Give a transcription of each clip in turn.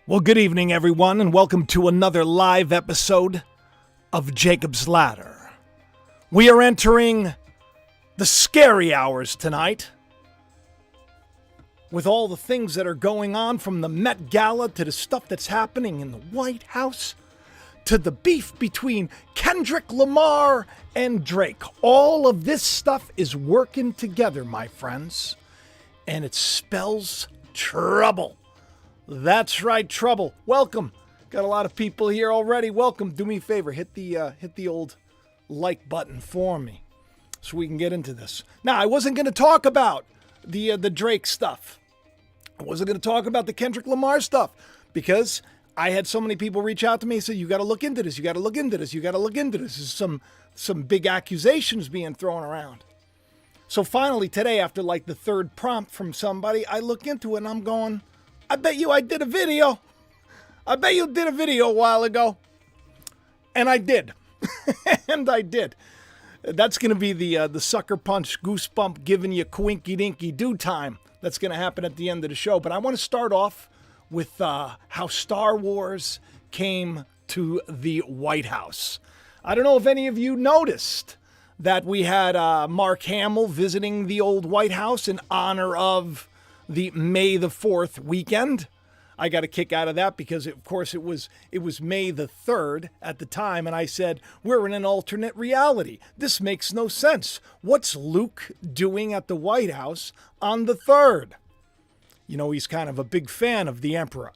Well, good evening, everyone, and welcome to another live episode of Jacob's Ladder. We are entering the scary hours tonight with all the things that are going on, from the Met Gala to the stuff that's happening in the White House to the beef between Kendrick Lamar and Drake. All of this stuff is working together, my friends, and it spells trouble. That's right, trouble. Welcome. Got a lot of people here already. Welcome. Do me a favor, hit the old like button for me so we can get into this. Now, I wasn't going to talk about the Drake stuff. I wasn't going to talk about the Kendrick Lamar stuff because I had so many people reach out to me and say, you got to look into this. You got to look into this. You got to look into this. There's some big accusations being thrown around. So finally today, after like the third prompt from somebody, I look into it and I'm going, I bet you I did a video. I bet you did a video a while ago. And I did. And I did. That's going to be the sucker punch goosebump giving you quinky dinky do time. That's going to happen at the end of the show. But I want to start off with how Star Wars came to the White House. I don't know if any of you noticed that we had Mark Hamill visiting the old White House in honor of the May the 4th weekend. I got a kick out of that because, of course, it was May the 3rd at the time, and I said, we're in an alternate reality. This makes no sense. What's Luke doing at the White House on the 3rd? You know, he's kind of a big fan of the Emperor.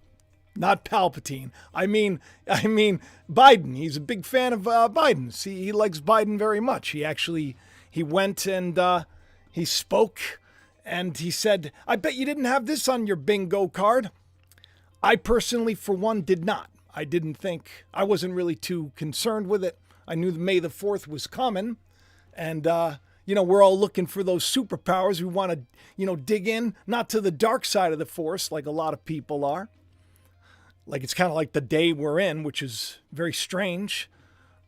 Not Palpatine. I mean Biden. He's a big fan of Biden. See, he likes Biden very much. He went and he spoke. And he said, I bet you didn't have this on your bingo card. I personally, for one, did not. I wasn't really too concerned with it. I knew May the 4th was coming. And, we're all looking for those superpowers. We want to, dig in, not to the dark side of the Force like a lot of people are. Like it's kind of like the day we're in, which is very strange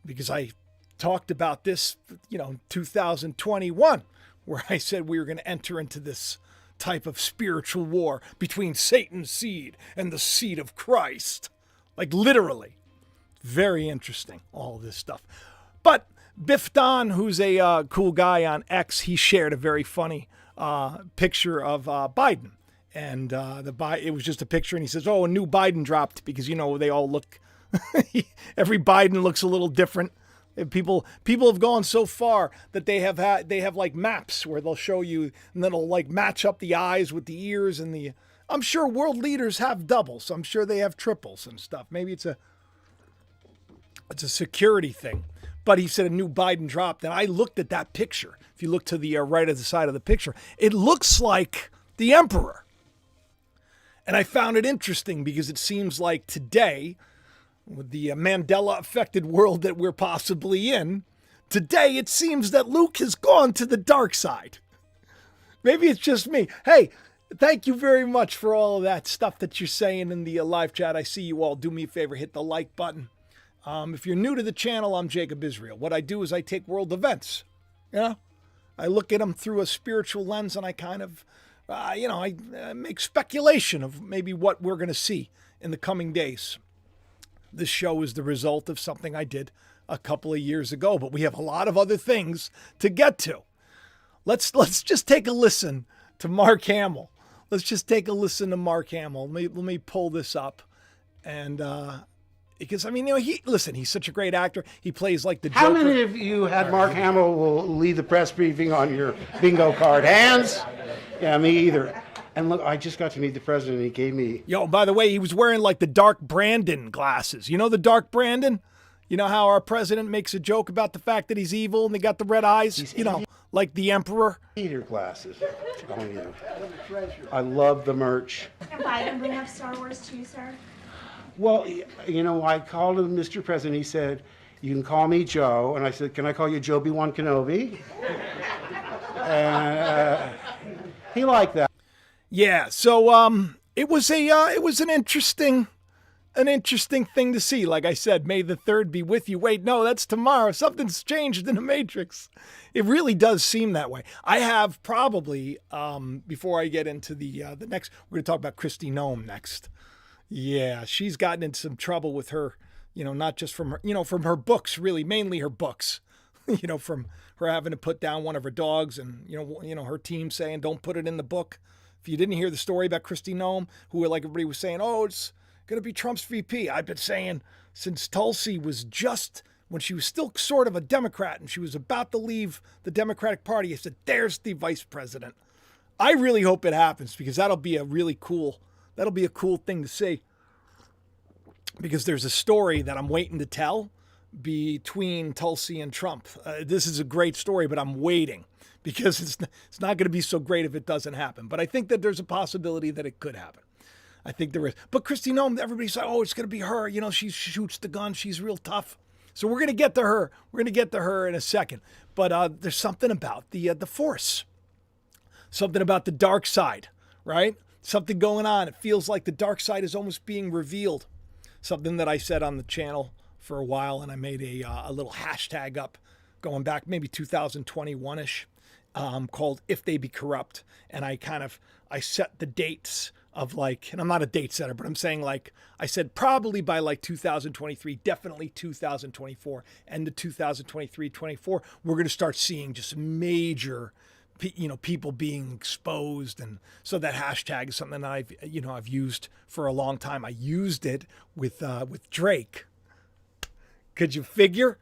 because I talked about this, 2021. Where I said we were going to enter into this type of spiritual war between Satan's seed and the seed of Christ. Like literally. Very interesting, all of this stuff. But Biff Don, who's a cool guy on X, he shared a very funny picture of Biden. And it was just a picture, and he says, a new Biden dropped, because, they all look, every Biden looks a little different. People have gone so far that they have like maps where they'll show you, and then it'll like match up the eyes with the ears and I'm sure world leaders have doubles. I'm sure they have triples and stuff. Maybe it's a security thing. But he said a new Biden dropped, and I looked at that picture. If you look to the right of the side of the picture, it looks like the Emperor. And I found it interesting because it seems like today, with the Mandela-affected world that we're possibly in, today it seems that Luke has gone to the dark side. Maybe it's just me. Hey, thank you very much for all of that stuff that you're saying in the live chat. I see you all. Do me a favor, hit the like button. If you're new to the channel, I'm Jacob Israel. What I do is I take world events. I look at them through a spiritual lens, and I kind of, I make speculation of maybe what we're going to see in the coming days. This show is the result of something I did a couple of years ago, but we have a lot of other things to get to. Let's just take a listen to Mark Hamill. Let's just take a listen to Mark Hamill. Let me pull this up, and because he's such a great actor. He plays like the Joker. How many of you had Mark Hamill will lead the press briefing on your bingo card? Hands? Yeah, me either. And look, I just got to meet the president. He gave me... By the way, he was wearing like the Dark Brandon glasses. You know the Dark Brandon? You know how our president makes a joke about the fact that he's evil and they got the red eyes? Like the Emperor? Peter glasses. I love the merch. And Biden bring up Star Wars too, sir? Well, I called him Mr. President. He said, you can call me Joe. And I said, can I call you Joe B1 Kenobi? And he liked that. Yeah, so it was an interesting thing to see. Like I said, May the 3rd be with you. Wait, no, that's tomorrow. Something's changed in the Matrix. It really does seem that way. I have probably, before I get into the next, we're going to talk about Kristi Noem next. Yeah, she's gotten into some trouble with her, not just from her, from her books, really, mainly her books, from her having to put down one of her dogs and, her team saying, don't put it in the book. If you didn't hear the story about Kristi Noem, who like everybody was saying, oh, it's going to be Trump's VP. I've been saying since Tulsi was just, when she was still sort of a Democrat and she was about to leave the Democratic Party, I said, there's the vice president. I really hope it happens because that'll be a cool thing to see. Because there's a story that I'm waiting to tell between Tulsi and Trump. This is a great story, but I'm waiting because it's not going to be so great if it doesn't happen. But I think that there's a possibility that it could happen. I think there is. But Kristi Noem, everybody's like, oh, it's going to be her. She shoots the gun. She's real tough. So we're going to get to her. We're going to get to her in a second. But there's something about the Force. Something about the dark side, right? Something going on. It feels like the dark side is almost being revealed. Something that I said on the channel for a while, and I made a little hashtag up going back maybe 2021-ish called If They Be Corrupt. And I set the dates of and I'm not a date setter, but I'm saying I said probably by 2023, definitely 2024, end of 2023-24, we're going to start seeing just major people being exposed. And so that hashtag is something that I've used for a long time. I used it with Drake. Could you figure?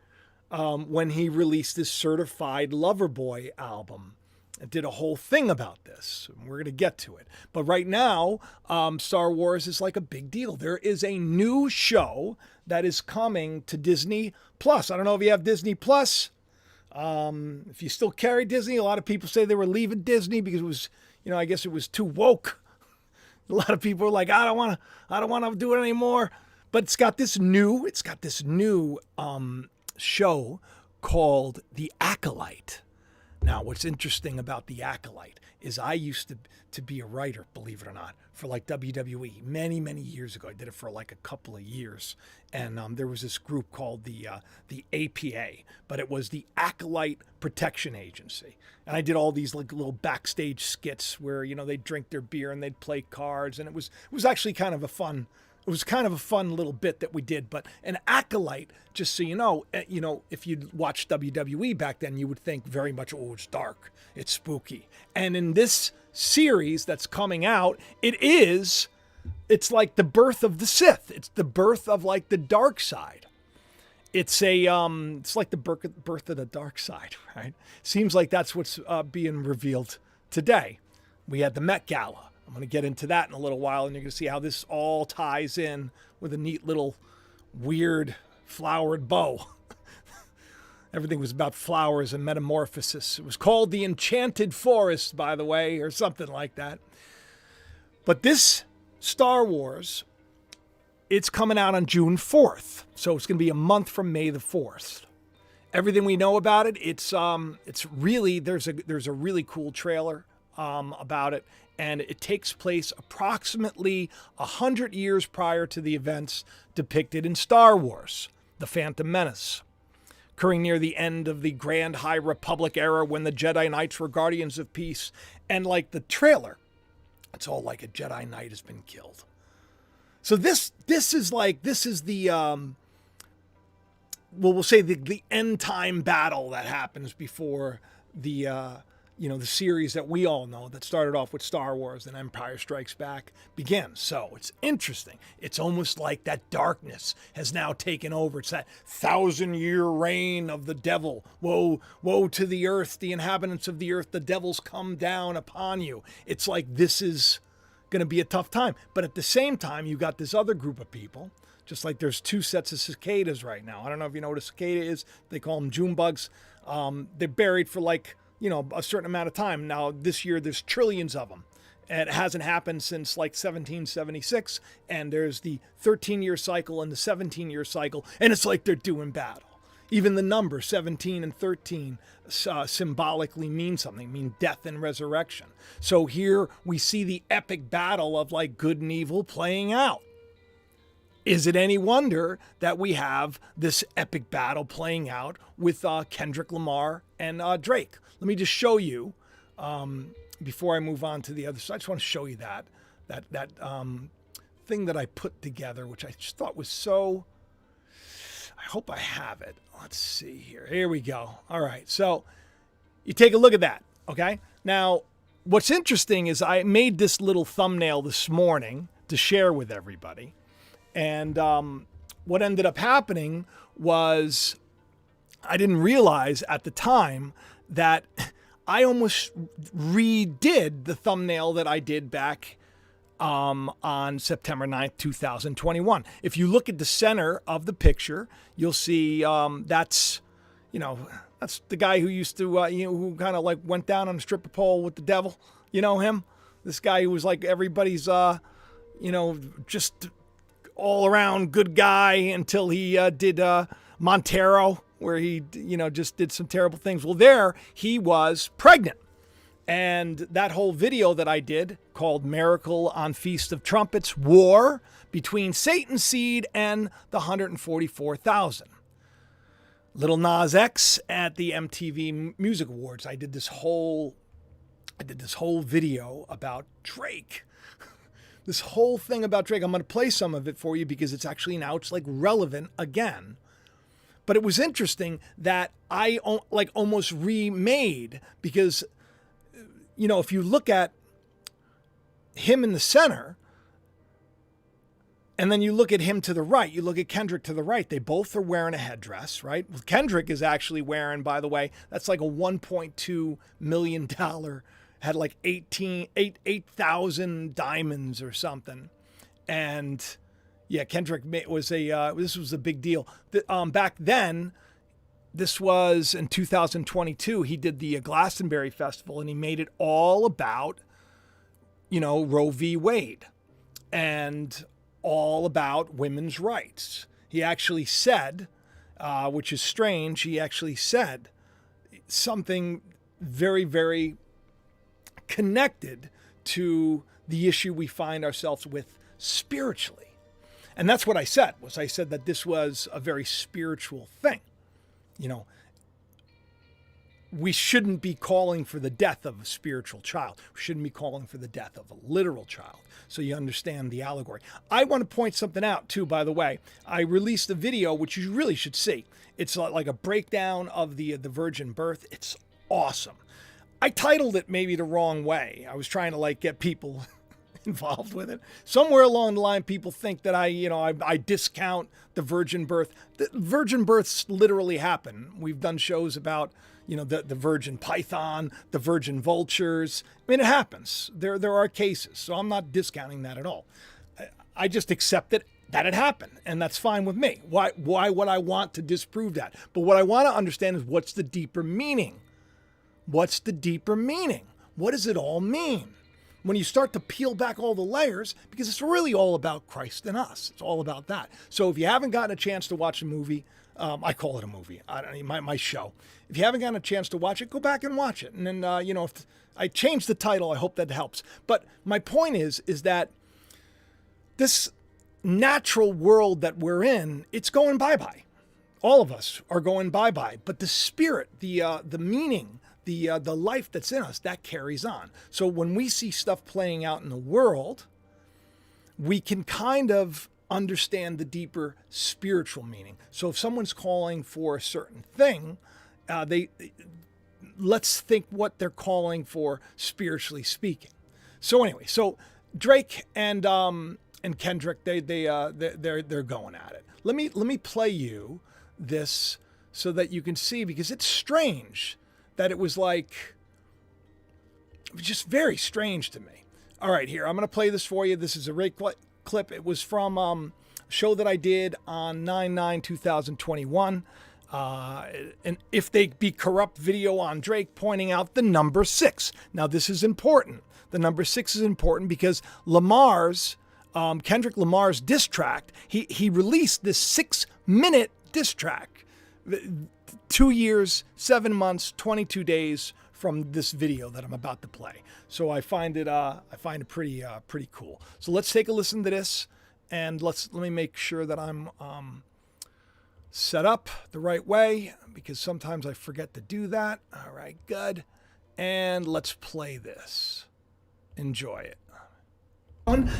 When he released his Certified Lover Boy album, it did a whole thing about this. We're going to get to it. But right now, Star Wars is like a big deal. There is a new show that is coming to Disney Plus. I don't know if you have Disney Plus. If you still carry Disney, a lot of people say they were leaving Disney because it was, I guess it was too woke. A lot of people are like, I don't want to do it anymore. But it's got this new show called The Acolyte. Now, what's interesting about The Acolyte is I used to be a writer, believe it or not, for WWE many, many years ago. I did it for a couple of years. And there was this group called the APA, but it was the Acolyte Protection Agency. And I did all these little backstage skits where, they'd drink their beer and they'd play cards. And it was actually kind of a fun little bit that we did. But an acolyte, just so you know, if you'd watched WWE back then, you would think very much, oh, it's dark, it's spooky. And in this series that's coming out, it's like the birth of the Sith. It's the birth of the dark side. It's like the birth of the dark side, right? Seems like that's what's being revealed today. We had the Met Gala. I'm going to get into that in a little while, and you're going to see how this all ties in with a neat little weird flowered bow. Everything was about flowers and metamorphosis. It was called The Enchanted Forest, by the way, or something like that. But this Star Wars, it's coming out on June 4th. So it's going to be a month from May the 4th. Everything we know about it, it's really, there's a really cool trailer about it. And it takes place approximately 100 years prior to the events depicted in Star Wars, The Phantom Menace, occurring near the end of the Grand High Republic era when the Jedi Knights were guardians of peace. And the trailer, it's all like a Jedi Knight has been killed. So this is the, we'll say the end time battle that happens before the series that we all know that started off with Star Wars and Empire Strikes Back begins. So it's interesting. It's almost like that darkness has now taken over. It's that 1,000-year reign of the devil. Woe to the earth, the inhabitants of the earth, the devil's come down upon you. It's like this is going to be a tough time. But at the same time, you got this other group of people, just like there's two sets of cicadas right now. I don't know if you know what a cicada is. They call them June bugs. They're buried for a certain amount of time. Now, this year, there's trillions of them. And it hasn't happened since 1776. And there's the 13-year cycle and the 17-year cycle. And it's like they're doing battle. Even the number 17 and 13 symbolically mean something, mean death and resurrection. So here we see the epic battle of good and evil playing out. Is it any wonder that we have this epic battle playing out with Kendrick Lamar and Drake? Let me just show you, before I move on to the other side, I just want to show you that thing that I put together, which I just thought was so, I hope I have it. Let's see here. Here we go. All right. So you take a look at that. Okay. Now, what's interesting is I made this little thumbnail this morning to share with everybody. And what ended up happening was I didn't realize at the time that I almost redid the thumbnail that I did back on September 9th, 2021. If you look at the center of the picture, you'll see that's the guy who used to, who kind of like went down on a stripper pole with the devil. You know him? This guy who was like everybody's, just all around good guy until he did Montero, where he, just did some terrible things. Well, there he was pregnant. And that whole video that I did called Miracle on Feast of Trumpets, War Between Satan's Seed and the 144,000. Lil Nas X at the MTV Music Awards. I did this whole video about Drake. This whole thing about Drake. I'm going to play some of it for you because it's actually now it's like relevant again. But it was interesting that I like almost remade because, if you look at him in the center and then you look at him to the right, you look at Kendrick to the right, they both are wearing a headdress, right? Well, Kendrick is actually wearing, by the way, that's like a $1.2 million, had like 8,000 diamonds or something. And yeah, Kendrick was this was a big deal. Back then, this was in 2022, he did the Glastonbury Festival and he made it all about, Roe v. Wade and all about women's rights. He actually said, which is strange, he actually said something very, very connected to the issue we find ourselves with spiritually. And that's what I said, I said that this was a very spiritual thing. We shouldn't be calling for the death of a spiritual child. We shouldn't be calling for the death of a literal child. So you understand the allegory. I want to point something out too, by the way. I released a video, which you really should see. It's like a breakdown of the virgin birth. It's awesome. I titled it maybe the wrong way. I was trying to get people involved with it. Somewhere along the line, people think that I discount the virgin birth. The virgin births literally happen. We've done shows about, the virgin python, the virgin vultures. I mean, it happens. There are cases. So I'm not discounting that at all. I just accept that it happened, and that's fine with me. Why would I want to disprove that? But what I want to understand is what's the deeper meaning? What's the deeper meaning? What does it all mean? When you start to peel back all the layers, because it's really all about Christ and us. It's all about that. So if you haven't gotten a chance to watch a movie, I call it a movie, my show. If you haven't gotten a chance to watch it, go back and watch it. And then, if I change the title, I hope that helps. But my point is that this natural world that we're in, it's going bye-bye. All of us are going bye-bye. But the spirit, the meaning, the life that's in us, that carries on. So when we see stuff playing out in the world, we can kind of understand the deeper spiritual meaning. So if someone's calling for a certain thing, let's think what they're calling for spiritually speaking. So anyway, so Drake and Kendrick, they're going at it. Let me play you this so that you can see, because it's strange that it was just very strange to me. All right, here, I'm going to play this for you. This is a Ray clip. It was from a show that I did on 9/9/2021. An If They Be Corrupt video on Drake pointing out the number 6. Now, this is important. The number 6 is important because Kendrick Lamar's diss track, he released this 6-minute diss track. 2 years, 7 months, 22 days from this video that I'm about to play. So I find it pretty cool. So let's take a listen to this, and let me make sure that I'm set up the right way, because sometimes I forget to do that. All right, good. And let's play this. Enjoy it.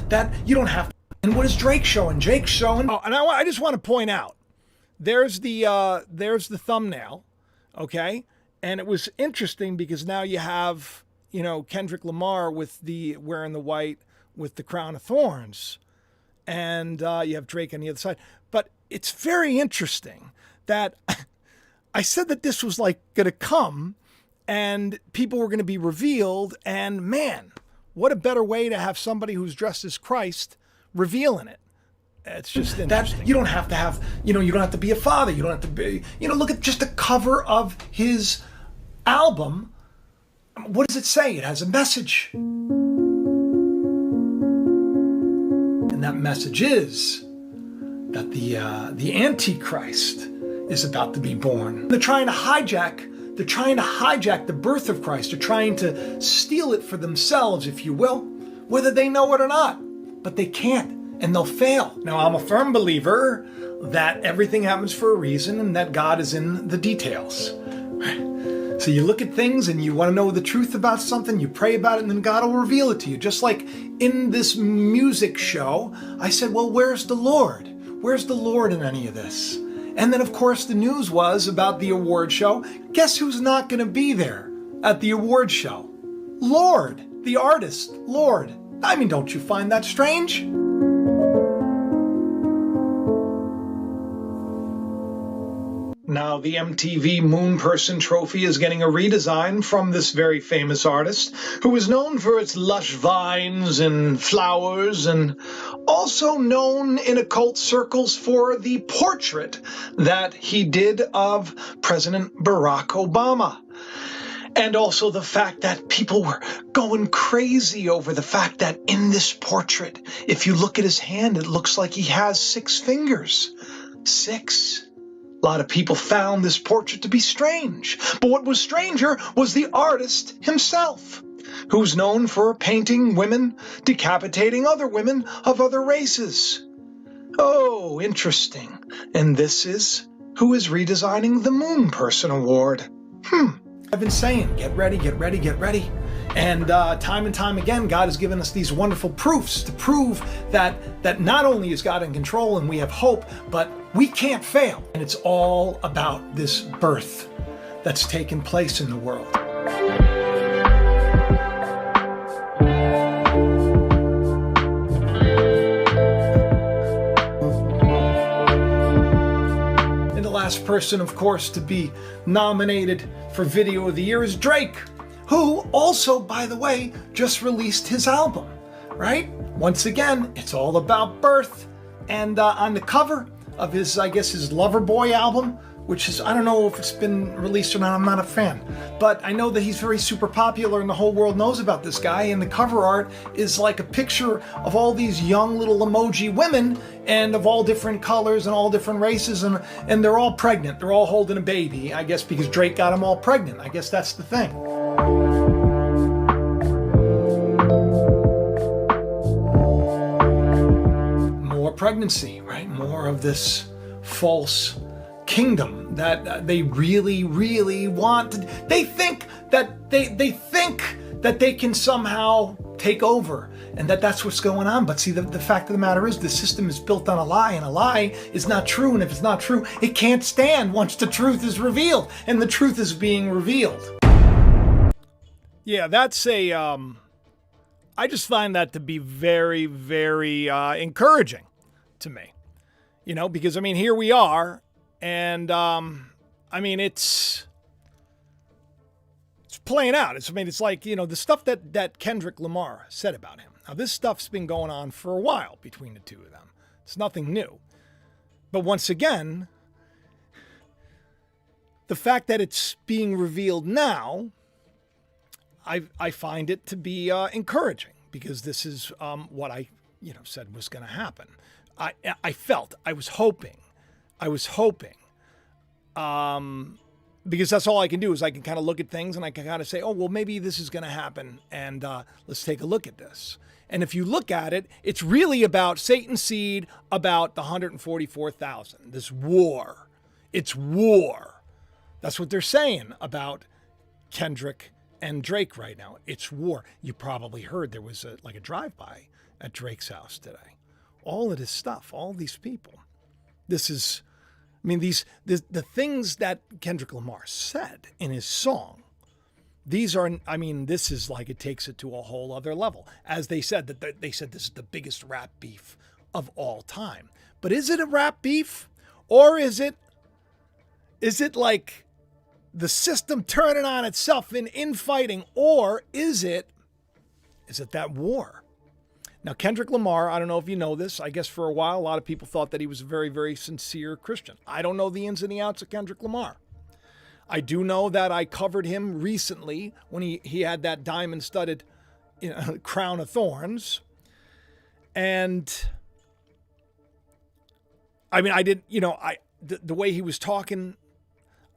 That you don't have to And what is Drake showing? Drake's showing. Oh, and I just want to point out, there's the thumbnail, okay? And it was interesting because now you have, Kendrick Lamar with wearing the white with the crown of thorns, and you have Drake on the other side. But it's very interesting that I said that this was like going to come, and people were going to be revealed. And man, what a better way to have somebody who's dressed as Christ revealing it. It's just interesting. That you don't have to have, you don't have to be a father. You don't have to be, look at just the cover of his album. What does it say? It has a message. And that message is that the Antichrist is about to be born. They're trying to hijack the birth of Christ. They're trying to steal it for themselves, if you will, whether they know it or not. But they can't, and they'll fail. Now, I'm a firm believer that everything happens for a reason and that God is in the details. So you look at things and you want to know the truth about something, you pray about it, and then God will reveal it to you. Just like in this music show, I said, well, where's the Lord? Where's the Lord in any of this? And then, of course, the news was about the award show. Guess who's not going to be there at the award show? Lord, the artist, Lord. I mean, don't you find that strange? Now, the MTV Moon Person Trophy is getting a redesign from this very famous artist, who is known for its lush vines and flowers, and also known in occult circles for the portrait that he did of President Barack Obama. And also the fact that people were going crazy over the fact that in this portrait, if you look at his hand, it looks like he has 6 fingers. 6. A lot of people found this portrait to be strange. But what was stranger was the artist himself, who's known for painting women, decapitating other women of other races. Oh, interesting. And this is who is redesigning the Moon Person Award. I've been saying, get ready, get ready, get ready. And time again, God has given us these wonderful proofs to prove that not only is God in control and we have hope, but we can't fail. And it's all about this birth that's taken place in the world. And the last person, of course, to be nominated for Video of the Year is Drake, who also, by the way, just released his album, right? Once again, it's all about birth. And on the cover of his, I guess, his Loverboy album, which is, I don't know if it's been released or not, I'm not a fan. But I know that he's very super popular and the whole world knows about this guy. And the cover art is like a picture of all these young little emoji women and of all different colors and all different races. And they're all pregnant. They're all holding a baby, I guess, because Drake got them all pregnant. I guess that's the thing. More pregnancy, right? More of this false kingdom that they really, really want. They think that they think that they can somehow take over and that's what's going on. But see, the fact of the matter is the system is built on a lie, and a lie is not true. And if it's not true, it can't stand once the truth is revealed, and the truth is being revealed. Yeah, that's I just find that to be very, very encouraging to me. Because, here we are, and, it's playing out. It's like, the stuff that Kendrick Lamar said about him. Now, this stuff's been going on for a while between the two of them. It's nothing new. But once again, the fact that it's being revealed now, I find it to be encouraging, because this is what I said was going to happen. I was hoping, because that's all I can do is I can kind of look at things and I can kind of say, oh, well, maybe this is going to happen, and let's take a look at this. And if you look at it, it's really about Satan's seed, about the 144,000, this war. It's war. That's what they're saying about Kendrick and Drake right now. It's war. You probably heard there was a drive-by at Drake's house today. all of this stuff, all these people. This is, I mean, the things that Kendrick Lamar said in his song, these are, I mean, this is like, it takes it to a whole other level. As they said, they said this is the biggest rap beef of all time. But is it a rap beef? Or is it like the system turning on itself in infighting? Or is it that war? Now, Kendrick Lamar, I don't know if you know this. I guess for a while, a lot of people thought that he was a very, very sincere Christian. I don't know the ins and the outs of Kendrick Lamar. I do know that I covered him recently when he had that diamond-studded, crown of thorns. And I mean, I did, the way he was talking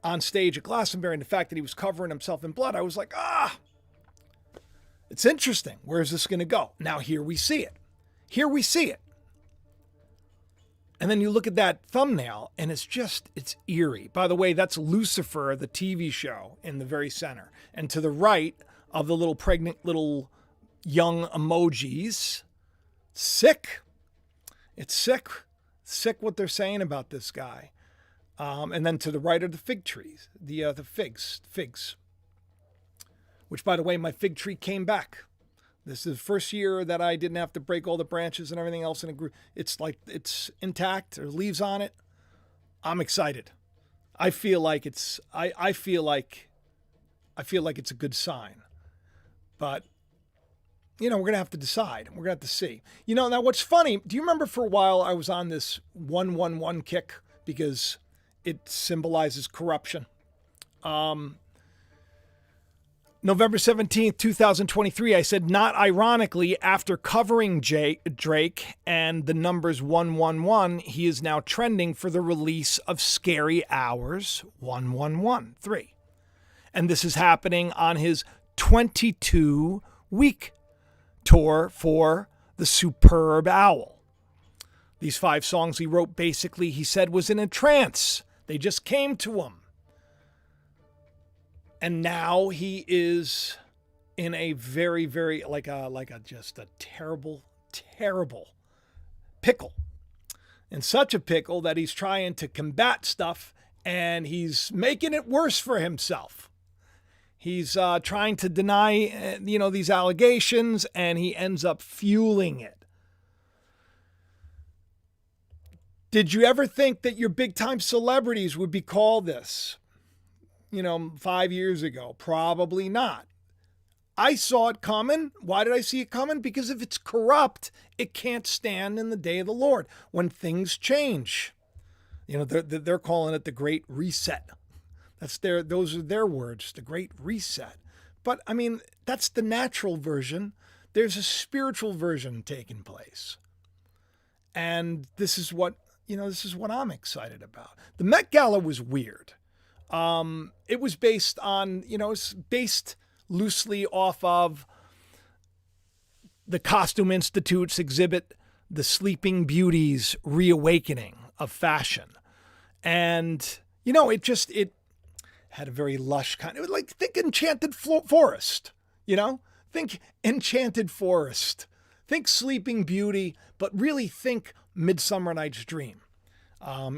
on stage at Glastonbury and the fact that he was covering himself in blood, I was like, it's interesting. Where's this going to go? Now, here we see it. And then you look at that thumbnail and it's eerie. By the way, that's Lucifer, the TV show, in the very center. And to the right of the little pregnant little young emojis, sick. It's sick. Sick what they're saying about this guy. And then to the right are the fig trees, the figs. Which, by the way, my fig tree came back. This is the first year that I didn't have to break all the branches and everything else, and it grew. It's like it's intact. There's leaves on it. I'm excited. I feel like it's a good sign. But we're gonna have to decide. We're gonna have to see. Now what's funny? Do you remember for a while I was on this 111 kick because it symbolizes corruption? November 17th, 2023, I said, not ironically, after covering Drake and the numbers 111, he is now trending for the release of Scary Hours 1113. And this is happening on his 22-week tour for the Superb Owl. These 5 songs he wrote, basically, he said, was in a trance. They just came to him. And now he is in a very, very, just a terrible, terrible pickle. In such a pickle that he's trying to combat stuff and he's making it worse for himself. He's trying to deny, these allegations, and he ends up fueling it. Did you ever think that your big-time celebrities would be called this? 5 years ago? Probably not. I saw it coming. Why did I see it coming? Because if it's corrupt, it can't stand in the day of the Lord when things change. They're calling it the Great Reset. Those are their words, the Great Reset. But I mean, that's the natural version. There's a spiritual version taking place. And this is what I'm excited about. The Met Gala was weird. It was based on, it's based loosely off of the Costume Institute's exhibit, The Sleeping Beauty's Reawakening of Fashion. And, it had a very lush kind of, think Enchanted Forest, think Enchanted Forest, think Sleeping Beauty, but really think Midsummer Night's Dream.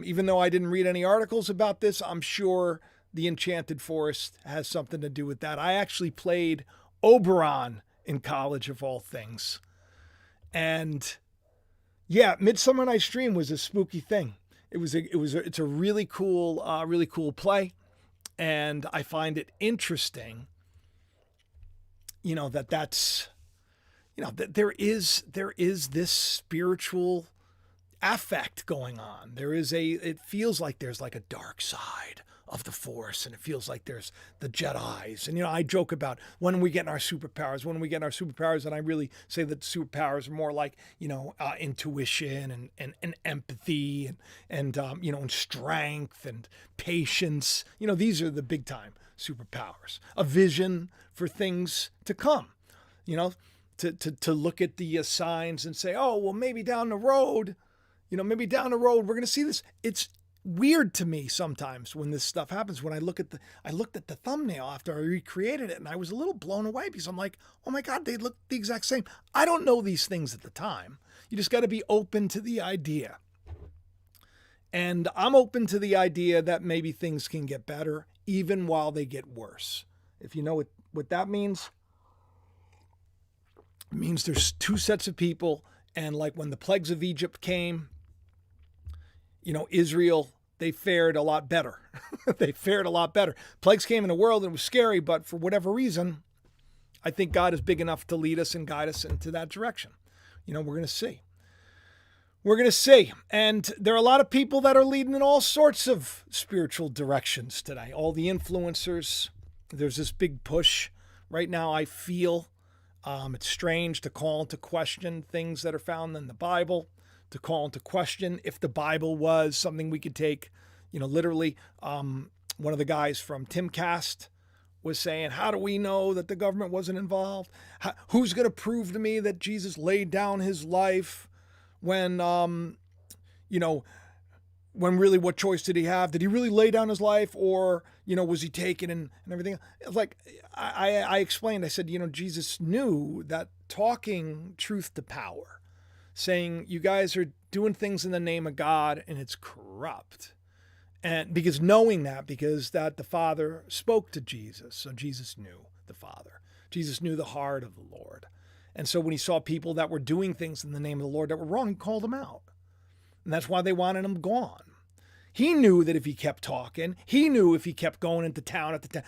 Even though I didn't read any articles about this, I'm sure the Enchanted Forest has something to do with that. I actually played Oberon in college, of all things. And yeah, Midsummer Night's Dream was a spooky thing. It's a really cool play. And I find it interesting, that there is this spiritual affect going on. It feels like there's like a dark side of the Force, and it feels like there's the Jedis. And, I joke about when we get our superpowers, and I really say that superpowers are more like, intuition and empathy and strength and patience. These are the big time superpowers. A vision for things to come, to look at the signs and say, oh, well, maybe down the road, we're going to see this. It's weird to me sometimes when this stuff happens. When I looked at the thumbnail after I recreated it, and I was a little blown away because I'm like, oh my God, they look the exact same. I don't know these things at the time. You just got to be open to the idea. And I'm open to the idea that maybe things can get better even while they get worse. If you know what that means, it means there's two sets of people. And like when the plagues of Egypt came, Israel, they fared a lot better. They fared a lot better. Plagues came in the world and it was scary, but for whatever reason, I think God is big enough to lead us and guide us into that direction. We're going to see. We're going to see. And there are a lot of people that are leading in all sorts of spiritual directions today. All the influencers. There's this big push. Right now, I feel it's strange to call into question things that are found in the Bible, to call into question if the Bible was something we could take, literally. One of the guys from Timcast was saying, how do we know that the government wasn't involved? Who's going to prove to me that Jesus laid down his life when, when really what choice did he have? Did he really lay down his life or, was he taken and everything? Like I explained, I said, Jesus knew that talking truth to power, saying you guys are doing things in the name of God and it's corrupt. And because that the Father spoke to Jesus. So Jesus knew the Father. Jesus knew the heart of the Lord. And so when he saw people that were doing things in the name of the Lord that were wrong, he called them out. And that's why they wanted him gone. He knew that if he kept talking, he knew if he kept going into town at the town,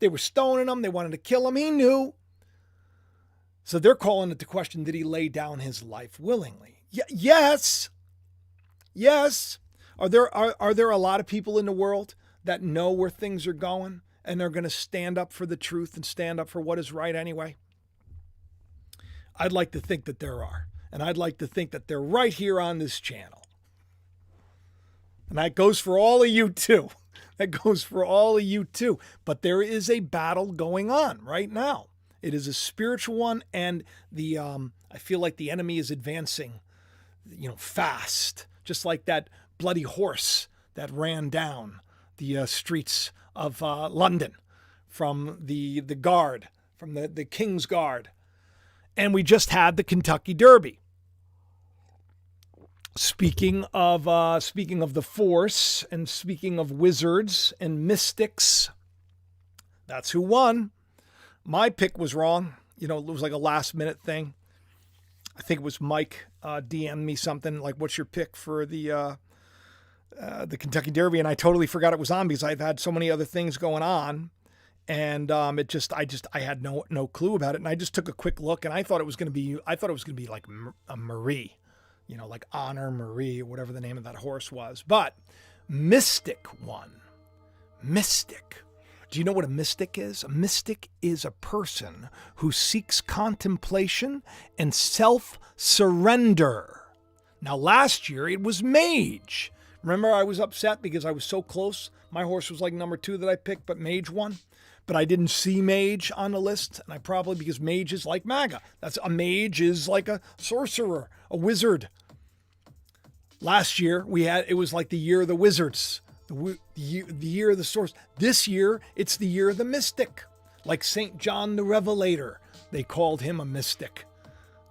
they were stoning him, they wanted to kill him, he knew. So they're calling it to question, did he lay down his life willingly? Yes. Yes. Are there a lot of people in the world that know where things are going and they're going to stand up for the truth and stand up for what is right anyway? I'd like to think that there are. And I'd like to think that they're right here on this channel. And that goes for all of you too. That goes for all of you too. But there is a battle going on right now. It is a spiritual one, and I feel like the enemy is advancing, fast, just like that bloody horse that ran down the streets of London from the guard, from the King's Guard. And we just had the Kentucky Derby. Speaking of the Force and speaking of wizards and mystics, that's who won. My pick was wrong. It was like a last minute thing. I think it was Mike DM'd me something like, "What's your pick for the Kentucky Derby?" And I totally forgot it was on because I've had so many other things going on, and I had no clue about it. And I just took a quick look, and I thought it was going to be like a Marie. Like Honor Marie, or whatever the name of that horse was. But Mystic won. Mystic. Do you know what a mystic is? A mystic is a person who seeks contemplation and self-surrender. Now, last year, it was Mage. Remember, I was upset because I was so close. My horse was like number 2 that I picked, but Mage won. But I didn't see Mage on the list, and because Mage is like MAGA. A mage is like a sorcerer, a wizard. Last year, it was like the year of the wizards, the year of the source. This year, it's the year of the mystic. Like St. John the Revelator, they called him a mystic.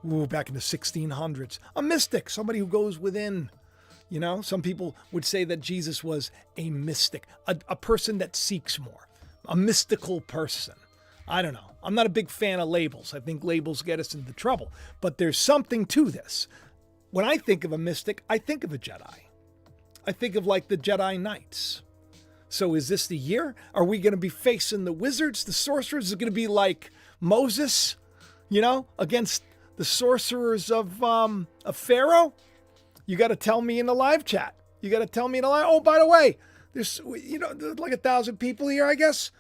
Back in the 1600s. A mystic, somebody who goes within. Some people would say that Jesus was a mystic, a person that seeks more, a mystical person. I don't know. I'm not a big fan of labels. I think labels get us into trouble. But there's something to this. When I think of a mystic, I think of a Jedi. I think of like the Jedi Knights. So is this the year? Are we going to be facing the wizards, the sorcerers? Is it going to be like Moses, against the sorcerers of Pharaoh? You got to tell me in the live chat. Oh, by the way, there's there's like 1,000 people here, I guess.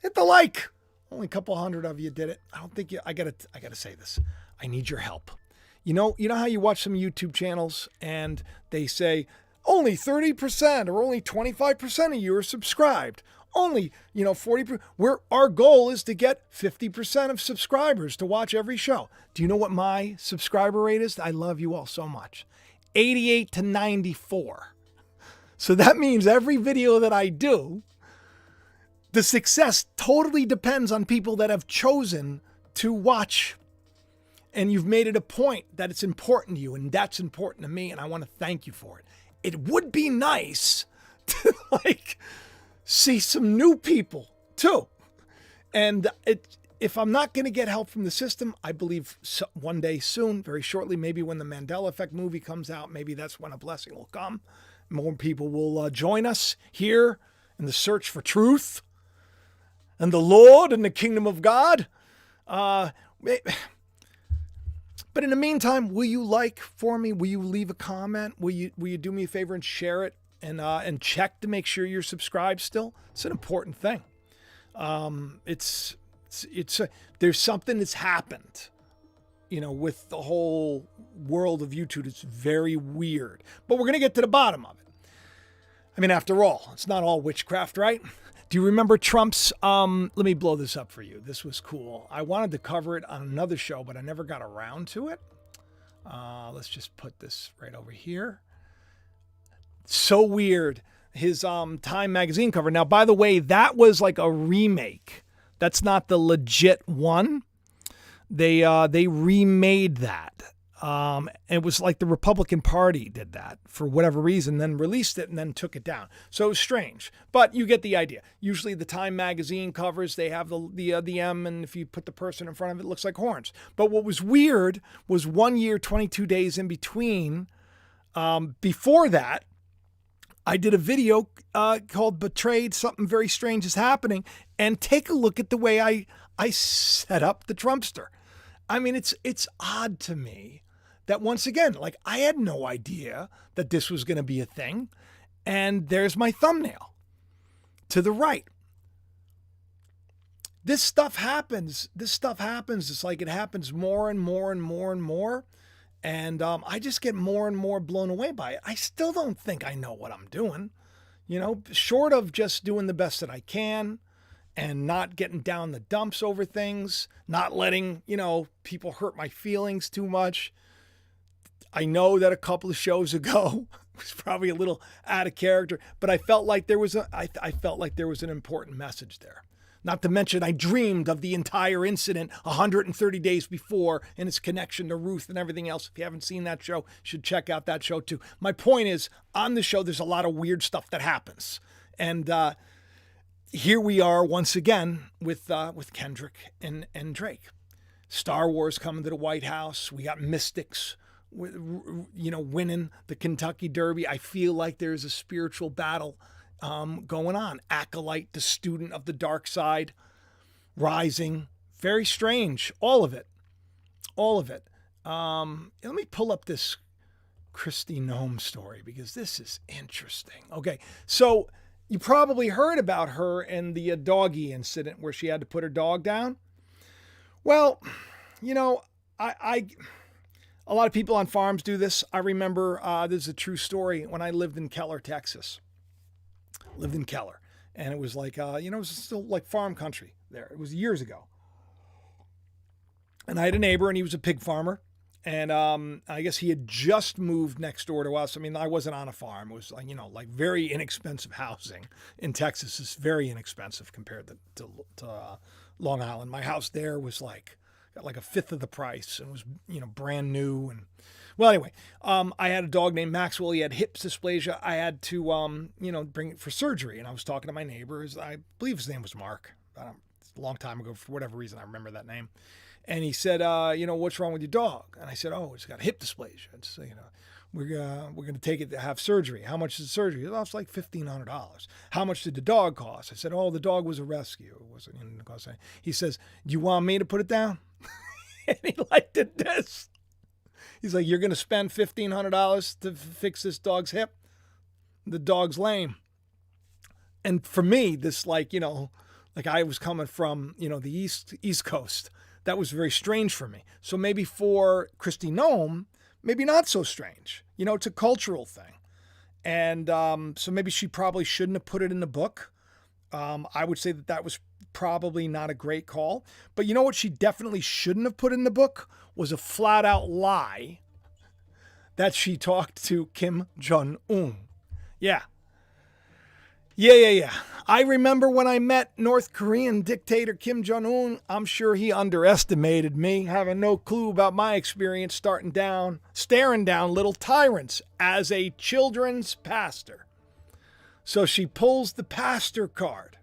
Hit the like. Only a couple hundred of you did it. I don't think I gotta say this. I need your help. You know how you watch some YouTube channels and they say only 30% or only 25% of you are subscribed. Only, 40%. Our goal is to get 50% of subscribers to watch every show. Do you know what my subscriber rate is? I love you all so much. 88 to 94. So that means every video that I do, the success totally depends on people that have chosen to watch And you've made it a point that it's important to you, and that's important to me, and I want to thank you for it. It would be nice to like see some new people too. And if I'm not going to get help from the system, I believe one day soon, very shortly, maybe when the Mandela Effect movie comes out, maybe that's when a blessing will come. More people will join us here in the search for truth and the Lord and the kingdom of God. But in the meantime, will you like for me? Will you leave a comment? Will you do me a favor and share it and check to make sure you're subscribed still? It's an important thing. There's something that's happened, with the whole world of YouTube. It's very weird, but we're going to get to the bottom of it. I mean, after all, it's not all witchcraft, right? Do you remember Trump's, let me blow this up for you. This was cool. I wanted to cover it on another show, but I never got around to it. Let's just put this right over here. So weird. His Time magazine cover. Now, by the way, that was like a remake. That's not the legit one. They remade that. It was like the Republican Party did that for whatever reason, then released it and then took it down. So it was strange, but you get the idea. Usually the Time magazine covers, they have the M, and if you put the person in front of it, it looks like horns. But what was weird was 1 year, 22 days in between. Before that, I did a video called Betrayed, Something Very Strange is Happening, and take a look at the way I set up the Trumpster. I mean, it's odd to me that once again, like I had no idea that this was going to be a thing, and there's my thumbnail to the right. This stuff happens. It's like it happens more and more and more and more. And I just get more and more blown away by it. I still don't think I know what I'm doing, short of just doing the best that I can and not getting down the dumps over things, not letting, people hurt my feelings too much. I know that a couple of shows ago was probably a little out of character, but I felt like there was an important message there. Not to mention, I dreamed of the entire incident 130 days before and its connection to Ruth and everything else. If you haven't seen that show, you should check out that show too. My point is, on the show, there's a lot of weird stuff that happens. And here we are once again with Kendrick and Drake. Star Wars coming to the White House. We got mystics, winning the Kentucky Derby. I feel like there's a spiritual battle going on. Acolyte, the student of the dark side, rising. Very strange. All of it. Let me pull up this Kristi Noem story because this is interesting. Okay, so you probably heard about her and the doggy incident where she had to put her dog down. Well, I a lot of people on farms do this. I remember, this is a true story, when I lived in Keller, Texas. And it was like, it was still like farm country there. It was years ago. And I had a neighbor, and he was a pig farmer. And I guess he had just moved next door to us. I mean, I wasn't on a farm. It was like very inexpensive housing in Texas. It's very inexpensive compared to Long Island. My house there was got like a fifth of the price and was, brand new. And well, anyway, I had a dog named Maxwell. He had hip dysplasia. I had to, bring it for surgery. And I was talking to my neighbors. I believe his name was Mark. It's a long time ago. For whatever reason, I remember that name. And he said, what's wrong with your dog? And I said, it's got hip dysplasia. It's, we're going to take it to have surgery. How much is the surgery? It's like $1,500. How much did the dog cost? I said, the dog was a rescue. It wasn't going to cost anything. He says, do you want me to put it down? And he did this. He's like, you're going to spend $1,500 to fix this dog's hip? The dog's lame. And for me, this I was coming from, the East Coast. That was very strange for me. So maybe for Kristi Noem, maybe not so strange. It's a cultural thing. And so maybe she probably shouldn't have put it in the book. I would say that was probably not a great call. But you know what she definitely shouldn't have put in the book was a flat out lie that she talked to Kim Jong-un. Yeah. Yeah. I remember when I met North Korean dictator Kim Jong-un, I'm sure he underestimated me, having no clue about my experience staring down little tyrants as a children's pastor. So she pulls the pastor card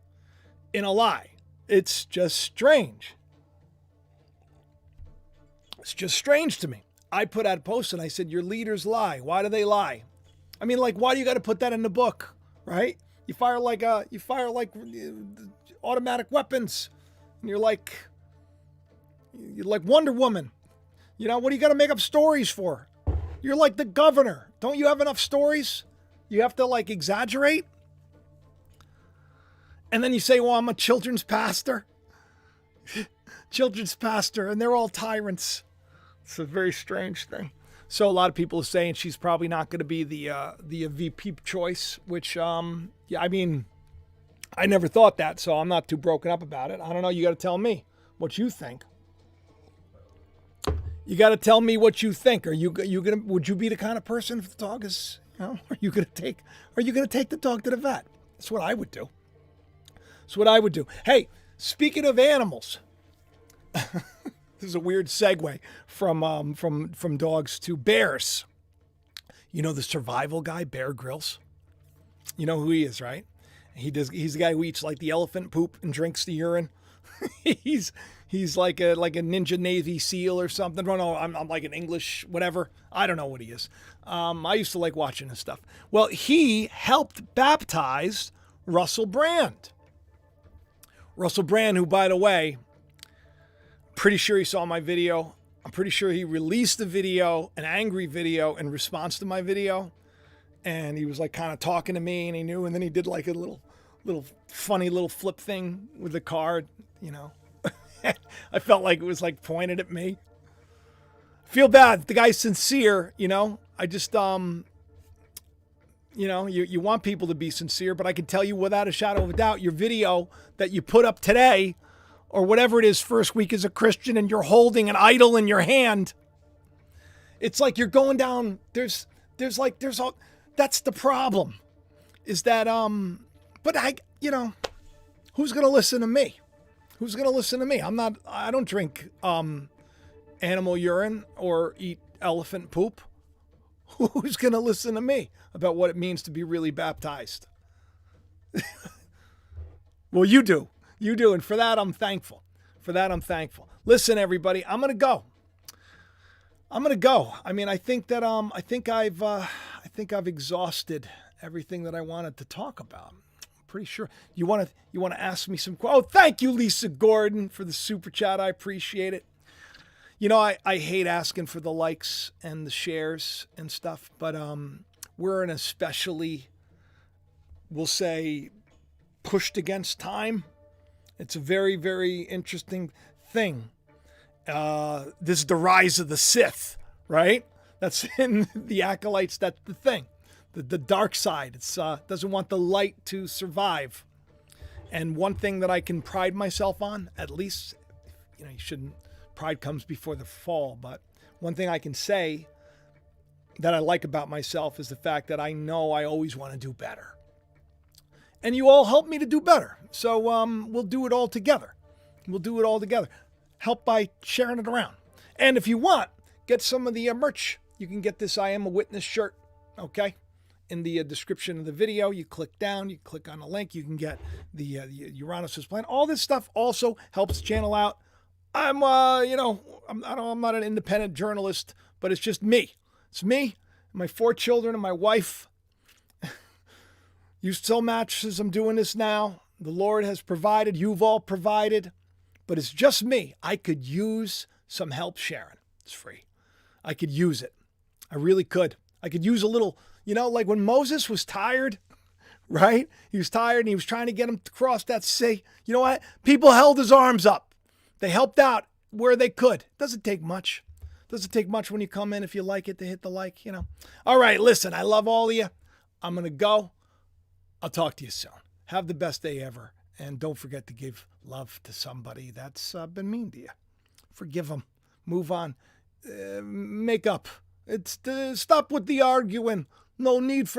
in a lie. It's just strange. It's just strange to me. I put out a post and I said, your leaders lie. Why do they lie? I mean, like, why do you got to put that in the book, right? You fire like automatic weapons, and you're like Wonder Woman. You know, what do you got to make up stories for? You're like the governor. Don't you have enough stories? You have to like exaggerate? And then you say, well, I'm a children's pastor. Children's pastor, and they're all tyrants. It's a very strange thing. So a lot of people are saying she's probably not going to be the VP choice, which, yeah, I mean, I never thought that, so I'm not too broken up about it. I don't know. You got to tell me what you think. You got to tell me what you think. Would you be the kind of person if the dog is, are you going to take the dog to the vet? That's what I would do. Hey, speaking of animals, this is a weird segue from dogs to bears. You know the survival guy, Bear Grylls? You know who he is, right? He's the guy who eats like the elephant poop and drinks the urine. he's like a ninja Navy SEAL or something. No, I'm like an English whatever. I don't know what he is. I used to like watching his stuff. Well, he helped baptize Russell Brand. Russell Brand, who, by the way, pretty sure he saw my video. I'm pretty sure he released a video, an angry video, in response to my video. And he was like kind of talking to me, and he knew. And then he did like a little funny little flip thing with the card, you know. I felt like it was like pointed at me. Feel bad. The guy's sincere, you know. I just, you want people to be sincere, but I can tell you without a shadow of a doubt, your video that you put up today, or whatever it is, first week as a Christian, and you're holding an idol in your hand. It's like you're going down. That's the problem, is that, but who's going to listen to me? Who's going to listen to me? I don't drink, animal urine or eat elephant poop. Who's going to listen to me about what it means to be really baptized? Well, you do. You do, and for that I'm thankful. Listen, everybody, I'm gonna go. I mean, I think I've exhausted everything that I wanted to talk about. I'm pretty sure. You want to ask me some? Oh, thank you, Lisa Gordon, for the super chat. I appreciate it. You know, I hate asking for the likes and the shares and stuff, but we're in especially, we'll say, pushed against time. It's a very, very interesting thing. This is the rise of the Sith, right? That's in the Acolytes. That's the thing. The dark side. It doesn't want the light to survive. And one thing that I can pride myself on, at least, you shouldn't, pride comes before the fall, but one thing I can say that I like about myself is the fact that I know I always want to do better. And you all help me to do better. So we'll do it all together. Help by sharing it around. And if you want, get some of the merch. You can get this I Am a Witness shirt, okay? In the description of the video, you click down, you click on the link, you can get the Uranus plan. All this stuff also helps the channel out. I'm not an independent journalist, but it's just me. It's me, my 4 children, and my wife. You so much as I'm doing this now. The Lord has provided. You've all provided. But it's just me. I could use some help sharing. It's free. I could use it. I really could. I could use a little, like when Moses was tired, right? He was tired and he was trying to get him to cross that sea. You know what? People held his arms up. They helped out where they could. Doesn't take much. Doesn't take much when you come in, if you like it, to hit the like, All right, listen, I love all of you. I'm going to go. I'll talk to you soon. Have the best day ever. And don't forget to give love to somebody that's been mean to you. Forgive them. Move on. Make up. Stop with the arguing. No need for